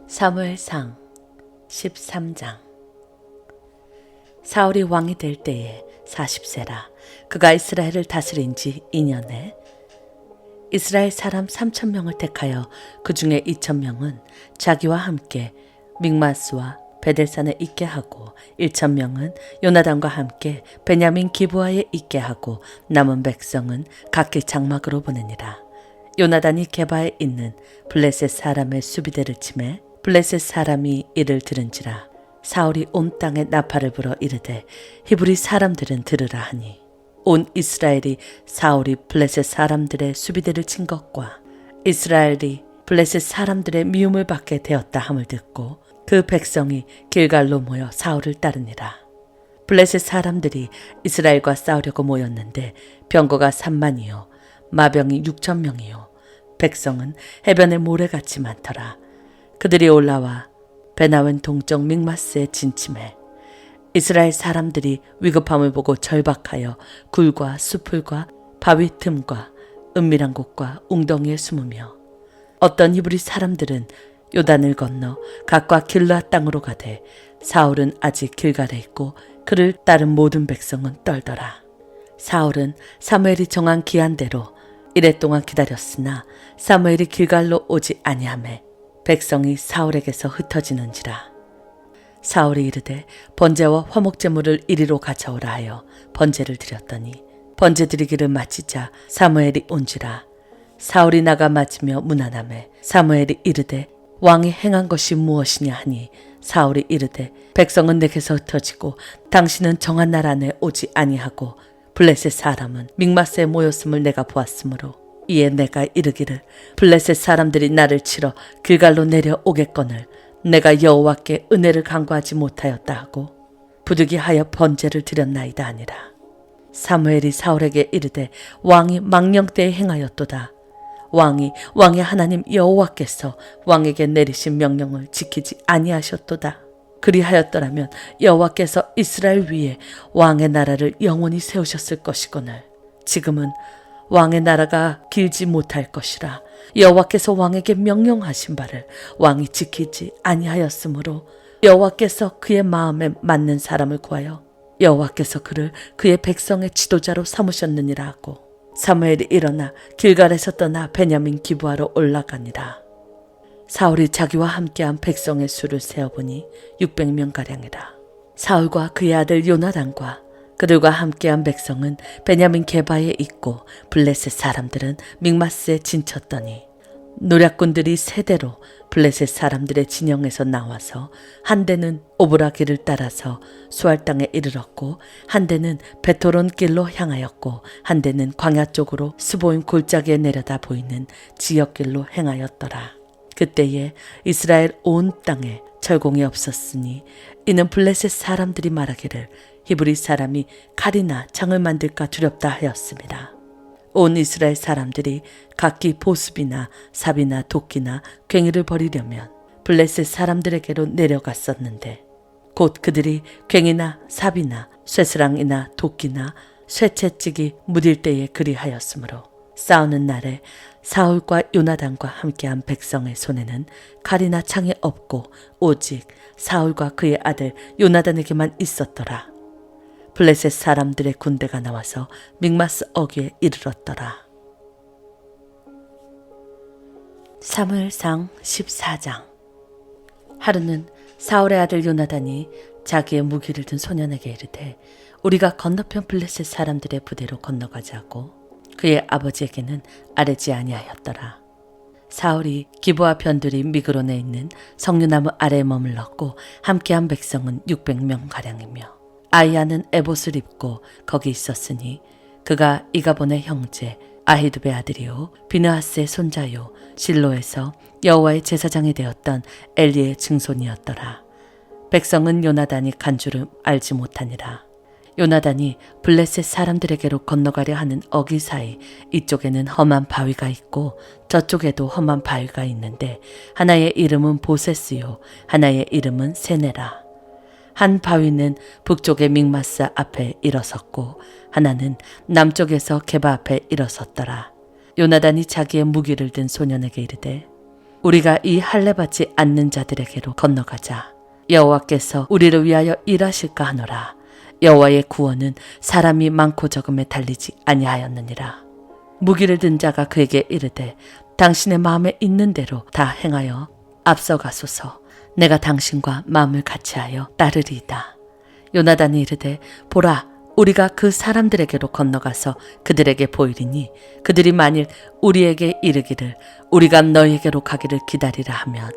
사무엘상 13장. 사울이 왕이 될 때에 40세라. 그가 이스라엘을 다스린 지 2년에 이스라엘 사람 3,000명을 택하여 그 중에 2,000명은 자기와 함께 믹마스와 베델산에 있게 하고 1,000명은 요나단과 함께 베냐민 기브아에 있게 하고 남은 백성은 각기 장막으로 보내니라. 요나단이 게바에 있는 블레셋 사람의 수비대를 치매 블레셋 사람이 이를 들은지라. 사울이 온 땅에 나팔을 불어 이르되 히브리 사람들은 들으라 하니 온 이스라엘이 사울이 블레셋 사람들의 수비대를 친 것과 이스라엘이 블레셋 사람들의 미움을 받게 되었다 함을 듣고 그 백성이 길갈로 모여 사울을 따르니라. 블레셋 사람들이 이스라엘과 싸우려고 모였는데 병거가 3만이요 마병이 6,000명이요 백성은 해변에 모래같이 많더라. 그들이 올라와 베나웬 동쪽 믹마스에 진침해 이스라엘 사람들이 위급함을 보고 절박하여 굴과 수풀과 바위 틈과 은밀한 곳과 웅덩이에 숨으며 어떤 히브리 사람들은 요단을 건너 각과 길르앗 땅으로 가되 사울은 아직 길갈에 있고 그를 따른 모든 백성은 떨더라. 사울은 사무엘이 정한 기한대로 이레 동안 기다렸으나 사무엘이 길갈로 오지 아니하매 백성이 사울에게서 흩어지는지라. 사울이 이르되 번제와 화목제물을 이리로 가져오라 하여 번제를 드렸더니 번제 드리기를 마치자 사무엘이 온지라. 사울이 나가 맞으며 문안하매 사무엘이 이르되 왕이 행한 것이 무엇이냐 하니 사울이 이르되 백성은 내게서 흩어지고 당신은 정한 날 안에 오지 아니하고 블레셋 사람은 믹마스에 모였음을 내가 보았으므로 이에 내가 이르기를 블레셋 사람들이 나를 치러 길갈로 내려오겠거늘 내가 여호와께 은혜를 간구하지 못하였다 하고 부득이하여 번제를 드렸나이다 하니라. 사무엘이 사울에게 이르되 왕이 망령 때에 행하였도다. 왕이 왕의 하나님 여호와께서 왕에게 내리신 명령을 지키지 아니하셨도다. 그리하였더라면 여호와께서 이스라엘 위에 왕의 나라를 영원히 세우셨을 것이거늘 지금은 왕의 나라가 길지 못할 것이라. 여호와께서 왕에게 명령하신 바를 왕이 지키지 아니하였으므로 여호와께서 그의 마음에 맞는 사람을 구하여 여호와께서 그를 그의 백성의 지도자로 삼으셨느니라 하고 사무엘이 일어나 길갈에서 떠나 베냐민 기브아로 올라가니라. 사울이 자기와 함께한 백성의 수를 세어보니 600명가량이라. 사울과 그의 아들 요나단과 그들과 함께한 백성은 베냐민 게바에 있고 블레셋 사람들은 믹마스에 진쳤더니 노략군들이 세 대로 블레셋 사람들의 진영에서 나와서 한 대는 오브라 길을 따라서 수알 땅에 이르렀고 한 대는 베토론 길로 향하였고 한 대는 광야 쪽으로 스보임 골짜기에 내려다 보이는 지역길로 행하였더라. 그때에 이스라엘 온 땅에 철공이 없었으니 이는 블레셋 사람들이 말하기를 히브리 사람이 칼이나 창을 만들까 두렵다 하였습니다. 온 이스라엘 사람들이 각기 보습이나 삽이나 도끼나 괭이를 버리려면 블레셋 사람들에게로 내려갔었는데 곧 그들이 괭이나 삽이나 쇠스랑이나 도끼나 쇠채찍이 무딜 때에 그리하였으므로 싸우는 날에 사울과 요나단과 함께한 백성의 손에는 칼이나 창이 없고 오직 사울과 그의 아들 요나단에게만 있었더라. 블레셋 사람들의 군대가 나와서 믹마스 어귀에 이르렀더라. 사무엘상 14장. 하루는 사울의 아들 요나단이 자기의 무기를 든 소년에게 이르되 우리가 건너편 블레셋 사람들의 부대로 건너가자고 그의 아버지에게는 아뢰지 아니하였더라. 사울이 기브아 편들이 미그론에 있는 석류나무 아래에 머물렀고 함께한 백성은 600명가량이며 아이야는 에봇을 입고 거기 있었으니 그가 이가본의 형제 아히두베 아들이요 비느하스의 손자요 실로에서 여호와의 제사장이 되었던 엘리의 증손이었더라. 백성은 요나단이 간 줄을 알지 못하니라. 요나단이 블레셋 사람들에게로 건너가려 하는 어기 사이 이쪽에는 험한 바위가 있고 저쪽에도 험한 바위가 있는데 하나의 이름은 보세스요 하나의 이름은 세네라. 한 바위는 북쪽의 믹마스 앞에 일어섰고 하나는 남쪽에서 게바 앞에 일어섰더라. 요나단이 자기의 무기를 든 소년에게 이르되 우리가 이 할례 받지 않는 자들에게로 건너가자. 여호와께서 우리를 위하여 일하실까 하노라. 여호와의 구원은 사람이 많고 적음에 달리지 아니하였느니라. 무기를 든 자가 그에게 이르되 당신의 마음에 있는 대로 다 행하여 앞서가소서. 내가 당신과 마음을 같이하여 따르리이다. 요나단이 이르되 보라, 우리가 그 사람들에게로 건너가서 그들에게 보이리니 그들이 만일 우리에게 이르기를 우리가 너희에게로 가기를 기다리라 하면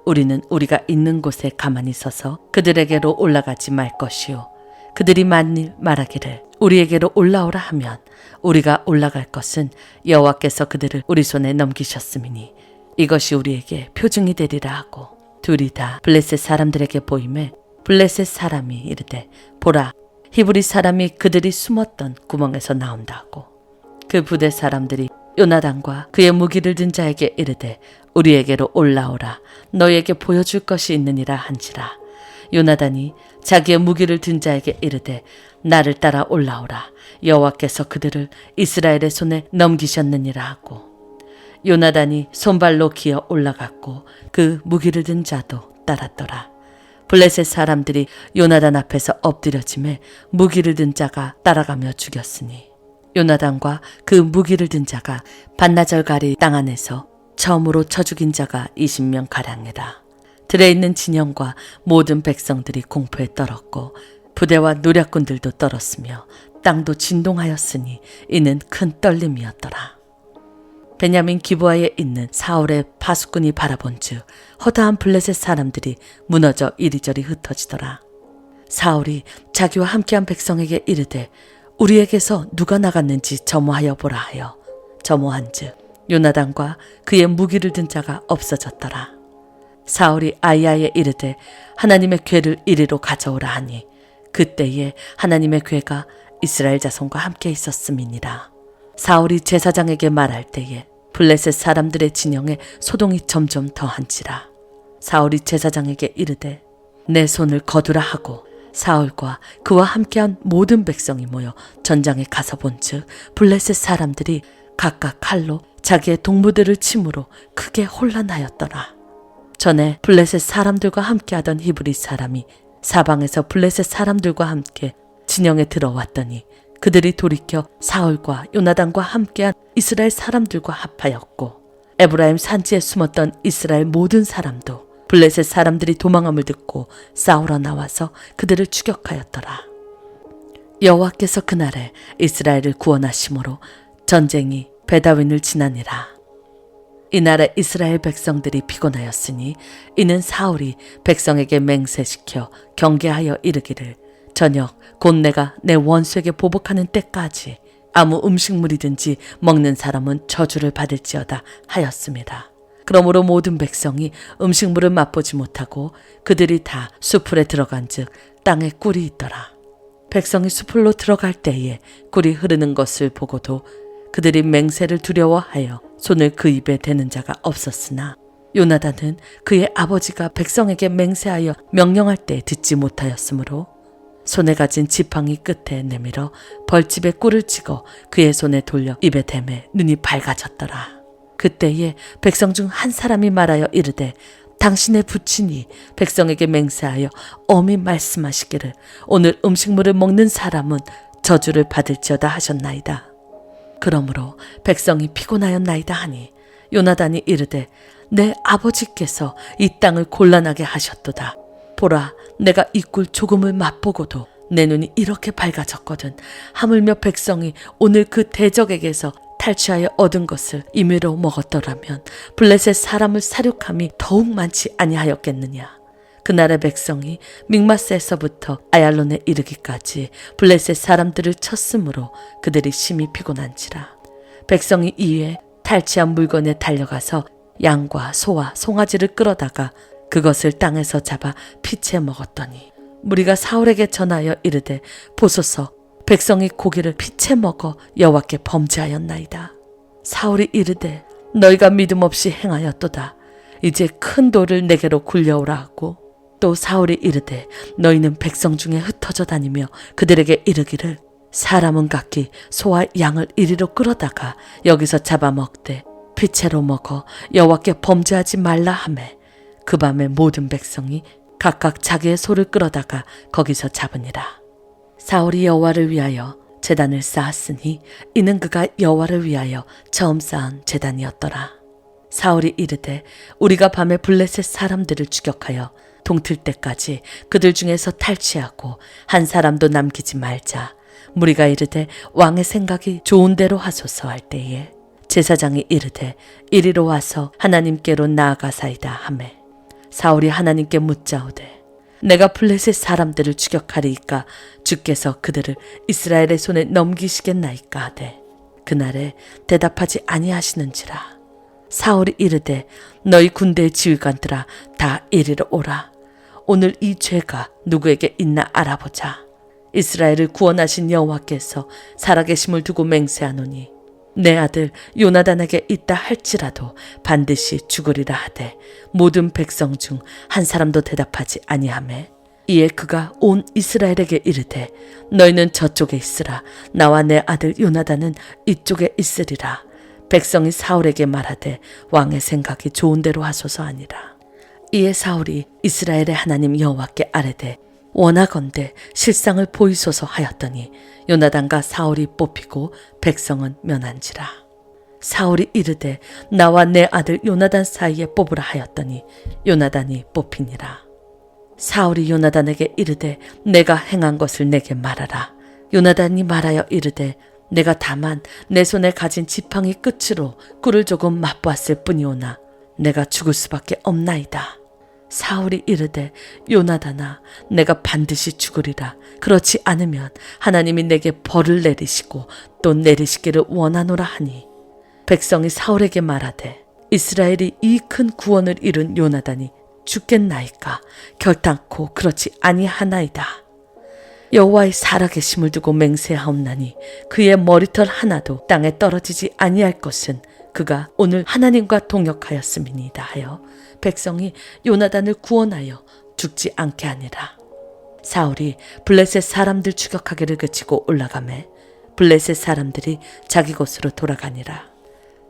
우리는 우리가 있는 곳에 가만히 서서 그들에게로 올라가지 말 것이요, 그들이 만일 말하기를 우리에게로 올라오라 하면 우리가 올라갈 것은 여호와께서 그들을 우리 손에 넘기셨음이니 이것이 우리에게 표징이 되리라 하고, 둘이 다 블레셋 사람들에게 보이매 블레셋 사람이 이르되 보라, 히브리 사람이 그들이 숨었던 구멍에서 나온다 하고, 그 부대 사람들이 요나단과 그의 무기를 든 자에게 이르되 우리에게로 올라오라, 너희에게 보여줄 것이 있느니라 한지라. 요나단이 자기의 무기를 든 자에게 이르되 나를 따라 올라오라, 여호와께서 그들을 이스라엘의 손에 넘기셨느니라 하고, 요나단이 손발로 기어 올라갔고 그 무기를 든 자도 따랐더라. 블레셋 사람들이 요나단 앞에서 엎드려짐에 무기를 든 자가 따라가며 죽였으니 요나단과 그 무기를 든 자가 반나절가리 땅 안에서 처음으로 쳐 죽인 자가 20명 가량이라. 들에 있는 진영과 모든 백성들이 공포에 떨었고 부대와 노략군들도 떨었으며 땅도 진동하였으니 이는 큰 떨림이었더라. 베냐민 기브아에 있는 사울의 파수꾼이 바라본즉 허다한 블레셋 사람들이 무너져 이리저리 흩어지더라. 사울이 자기와 함께한 백성에게 이르되 우리에게서 누가 나갔는지 점호하여 보라 하여 점호한즉 요나단과 그의 무기를 든 자가 없어졌더라. 사울이 아이야에 이르되 하나님의 궤를 이리로 가져오라 하니 그때에 하나님의 궤가 이스라엘 자손과 함께 있었음이니라. 사울이 제사장에게 말할 때에 블레셋 사람들의 진영에 소동이 점점 더한지라. 사울이 제사장에게 이르되 내 손을 거두라 하고 사울과 그와 함께한 모든 백성이 모여 전장에 가서 본즉 블레셋 사람들이 각각 칼로 자기의 동무들을 침으로 크게 혼란하였더라. 전에 블레셋 사람들과 함께하던 히브리 사람이 사방에서 블레셋 사람들과 함께 진영에 들어왔더니 그들이 돌이켜 사울과 요나단과 함께한 이스라엘 사람들과 합하였고, 에브라임 산지에 숨었던 이스라엘 모든 사람도 블레셋 사람들이 도망함을 듣고 싸우러 나와서 그들을 추격하였더라. 여호와께서 그날에 이스라엘을 구원하심으로 전쟁이 베다윈을 지나니라. 이날에 이스라엘 백성들이 피곤하였으니 이는 사울이 백성에게 맹세시켜 경계하여 이르기를 저녁 곧 내가 내 원수에게 보복하는 때까지 아무 음식물이든지 먹는 사람은 저주를 받을지어다 하였습니다. 그러므로 모든 백성이 음식물을 맛보지 못하고 그들이 다 수풀에 들어간즉 땅에 꿀이 있더라. 백성이 수풀로 들어갈 때에 꿀이 흐르는 것을 보고도 그들이 맹세를 두려워하여 손을 그 입에 대는 자가 없었으나 요나단은 그의 아버지가 백성에게 맹세하여 명령할 때 듣지 못하였으므로 손에 가진 지팡이 끝에 내밀어 벌집에 꿀을 찍어 그의 손에 돌려 입에 대매 눈이 밝아졌더라. 그때에 백성 중 한 사람이 말하여 이르되 당신의 부친이 백성에게 맹세하여 엄히 말씀하시기를 오늘 음식물을 먹는 사람은 저주를 받을지어다 하셨나이다. 그러므로 백성이 피곤하였나이다 하니 요나단이 이르되 내 아버지께서 이 땅을 곤란하게 하셨도다. 보라, 내가 이 꿀 조금을 맛보고도 내 눈이 이렇게 밝아졌거든. 하물며 백성이 오늘 그 대적에게서 탈취하여 얻은 것을 임의로 먹었더라면 블레셋 사람을 사륙함이 더욱 많지 아니하였겠느냐. 그날의 백성이 믹마스에서부터 아얄론에 이르기까지 블레셋 사람들을 쳤으므로 그들이 심히 피곤한지라. 백성이 이에 탈취한 물건에 달려가서 양과 소와 송아지를 끌어다가 그것을 땅에서 잡아 피채 먹었더니 무리가 사울에게 전하여 이르되 보소서, 백성이 고기를 피채 먹어 여호와께 범죄하였나이다. 사울이 이르되 너희가 믿음 없이 행하였도다. 이제 큰 돌을 내게로 굴려오라 하고, 또 사울이 이르되 너희는 백성 중에 흩어져 다니며 그들에게 이르기를 사람은 각기 소와 양을 이리로 끌어다가 여기서 잡아먹되 피채로 먹어 여호와께 범죄하지 말라 하매 그 밤에 모든 백성이 각각 자기의 소를 끌어다가 거기서 잡으니라. 사울이 여호와를 위하여 제단을 쌓았으니 이는 그가 여호와를 위하여 처음 쌓은 제단이었더라. 사울이 이르되 우리가 밤에 블레셋 사람들을 추격하여 동틀 때까지 그들 중에서 탈취하고 한 사람도 남기지 말자. 무리가 이르되 왕의 생각이 좋은 대로 하소서 할 때에 제사장이 이르되 이리로 와서 하나님께로 나아가사이다 하매 사울이 하나님께 묻자오되 내가 블레셋 사람들을 추격하리이까 주께서 그들을 이스라엘의 손에 넘기시겠나이까 하되 그날에 대답하지 아니하시는지라. 사울이 이르되 너희 군대의 지휘관들아 다 이리로 오라. 오늘 이 죄가 누구에게 있나 알아보자. 이스라엘을 구원하신 여호와께서 살아계심을 두고 맹세하노니 내 아들 요나단에게 있다 할지라도 반드시 죽으리라 하되 모든 백성 중 한 사람도 대답하지 아니하매 이에 그가 온 이스라엘에게 이르되 너희는 저쪽에 있으라. 나와 내 아들 요나단은 이쪽에 있으리라. 백성이 사울에게 말하되 왕의 생각이 좋은 대로 하소서 하니라. 이에 사울이 이스라엘의 하나님 여호와께 아뢰되 원하건대 실상을 보이소서 하였더니 요나단과 사울이 뽑히고 백성은 면한지라. 사울이 이르되 나와 내 아들 요나단 사이에 뽑으라 하였더니 요나단이 뽑히니라. 사울이 요나단에게 이르되 내가 행한 것을 내게 말하라. 요나단이 말하여 이르되 내가 다만 내 손에 가진 지팡이 끝으로 꿀을 조금 맛보았을 뿐이오나 내가 죽을 수밖에 없나이다. 사울이 이르되 요나단아 내가 반드시 죽으리라. 그렇지 않으면 하나님이 내게 벌을 내리시고 또 내리시기를 원하노라 하니 백성이 사울에게 말하되 이스라엘이 이 큰 구원을 이룬 요나단이 죽겠나이까 결단코 그렇지 아니하나이다. 여호와의 살아계심을 두고 맹세하옵나니 그의 머리털 하나도 땅에 떨어지지 아니할 것은 그가 오늘 하나님과 동역하였음이니이다 하여 백성이 요나단을 구원하여 죽지 않게 하니라. 사울이 블레셋 사람들 추격하기를 그치고 올라가매 블레셋 사람들이 자기 곳으로 돌아가니라.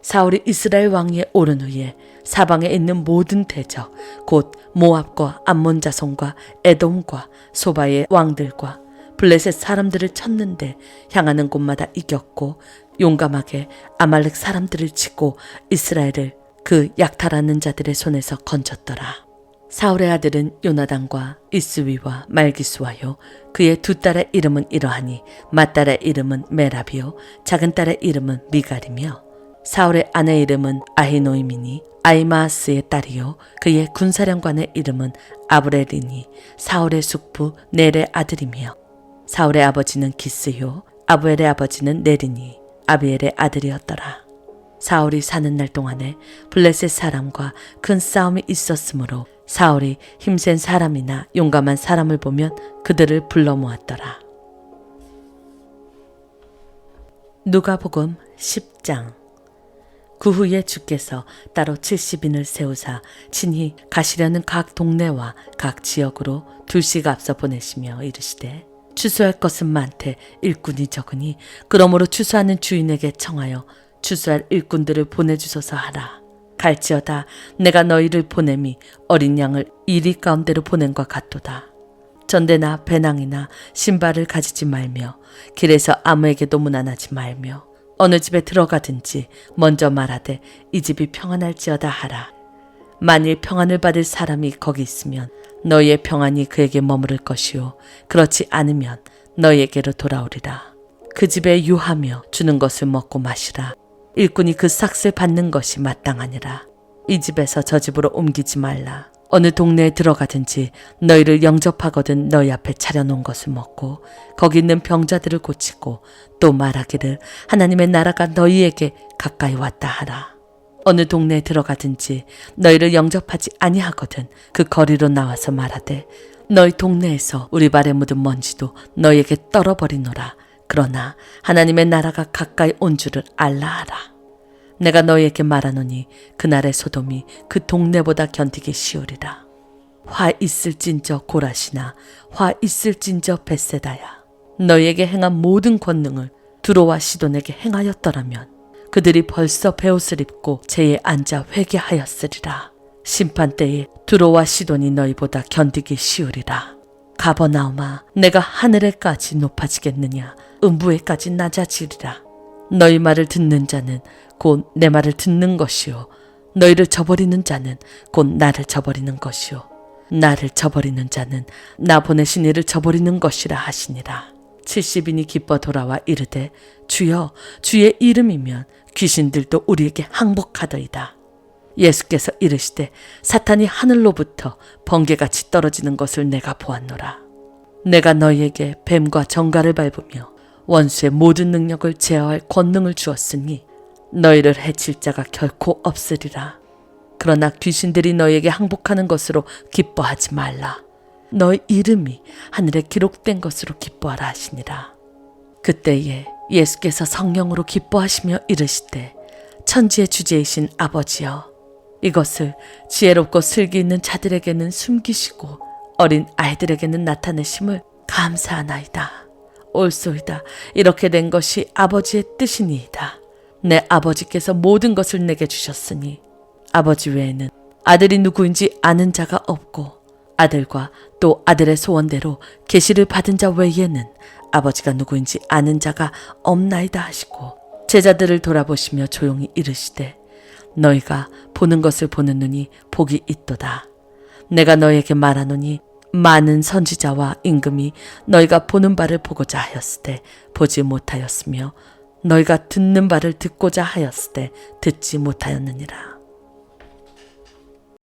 사울이 이스라엘 왕위에 오른 후에 사방에 있는 모든 대적 곧 모압과 암몬 자손과 에돔과 소바의 왕들과 블레셋 사람들을 쳤는데 향하는 곳마다 이겼고 용감하게 아말렉 사람들을 치고 이스라엘을 그 약탈하는 자들의 손에서 건졌더라. 사울의 아들은 요나단과 이스위와 말기수와요. 그의 두 딸의 이름은 이러하니 맏딸의 이름은 메라비요 작은 딸의 이름은 미갈이며 사울의 아내 이름은 아히노이미니 아이마아스의 딸이요 그의 군사령관의 이름은 아브렐이니 사울의 숙부 넬의 아들이며 사울의 아버지는 기스요 아부엘의 아버지는 네리니 아비엘의 아들이었더라. 사울이 사는 날 동안에 블레셋 사람과 큰 싸움이 있었으므로 사울이 힘센 사람이나 용감한 사람을 보면 그들을 불러 모았더라. 누가복음 10장. 그 후에 주께서 따로 70인을 세우사 친히 가시려는 각 동네와 각 지역으로 둘씩 앞서 보내시며 이르시되 추수할 것은 많되 일꾼이 적으니 그러므로 추수하는 주인에게 청하여 추수할 일꾼들을 보내주소서 하라. 갈지어다 내가 너희를 보냄이 어린 양을 이리 가운데로 보낸 것 같도다. 전대나 배낭이나 신발을 가지지 말며 길에서 아무에게도 문안하지 말며 어느 집에 들어가든지 먼저 말하되 이 집이 평안할지어다 하라. 만일 평안을 받을 사람이 거기 있으면 너희의 평안이 그에게 머무를 것이요 그렇지 않으면 너희에게로 돌아오리라. 그 집에 유하며 주는 것을 먹고 마시라. 일꾼이 그 삭슬 받는 것이 마땅하니라. 이 집에서 저 집으로 옮기지 말라. 어느 동네에 들어가든지 너희를 영접하거든 너희 앞에 차려놓은 것을 먹고 거기 있는 병자들을 고치고 또 말하기를 하나님의 나라가 너희에게 가까이 왔다 하라. 어느 동네에 들어가든지 너희를 영접하지 아니하거든 그 거리로 나와서 말하되 너희 동네에서 우리 발에 묻은 먼지도 너희에게 떨어버리노라. 그러나 하나님의 나라가 가까이 온 줄을 알라 하라. 내가 너희에게 말하노니 그날의 소돔이 그 동네보다 견디기 쉬우리라. 화 있을진저 고라시나 화 있을진저 벳세다야. 너희에게 행한 모든 권능을 두로와 시돈에게 행하였더라면 그들이 벌써 베옷을 입고 제에 앉아 회개하였으리라. 심판때에 두로와 시돈이 너희보다 견디기 쉬우리라. 가버나움아, 내가 하늘에까지 높아지겠느냐? 음부에까지 낮아지리라. 너희 말을 듣는 자는 곧 내 말을 듣는 것이요, 너희를 저버리는 자는 곧 나를 저버리는 것이요, 나를 저버리는 자는 나 보내신 이를 저버리는 것이라 하시니라. 70인이 기뻐 돌아와 이르되, 주여, 주의 이름이면 귀신들도 우리에게 항복하더이다. 예수께서 이르시되, 사탄이 하늘로부터 번개같이 떨어지는 것을 내가 보았노라. 내가 너희에게 뱀과 정갈을 밟으며 원수의 모든 능력을 제어할 권능을 주었으니 너희를 해칠 자가 결코 없으리라. 그러나 귀신들이 너희에게 항복하는 것으로 기뻐하지 말라. 너희 이름이 하늘에 기록된 것으로 기뻐하라 하시니라. 그때에 예수께서 성령으로 기뻐하시며 이르시되, 천지의 주제이신 아버지여, 이것을 지혜롭고 슬기 있는 자들에게는 숨기시고 어린 아이들에게는 나타내심을 감사하나이다. 옳소이다. 이렇게 된 것이 아버지의 뜻이니이다. 내 아버지께서 모든 것을 내게 주셨으니 아버지 외에는 아들이 누구인지 아는 자가 없고 아들과 또 아들의 소원대로 계시를 받은 자 외에는 아버지가 누구인지 아는 자가 없나이다 하시고, 제자들을 돌아보시며 조용히 이르시되, 너희가 보는 것을 보는 눈이 복이 있도다. 내가 너희에게 말하노니 많은 선지자와 임금이 너희가 보는 바를 보고자 하였으되 보지 못하였으며 너희가 듣는 바를 듣고자 하였으되 듣지 못하였느니라.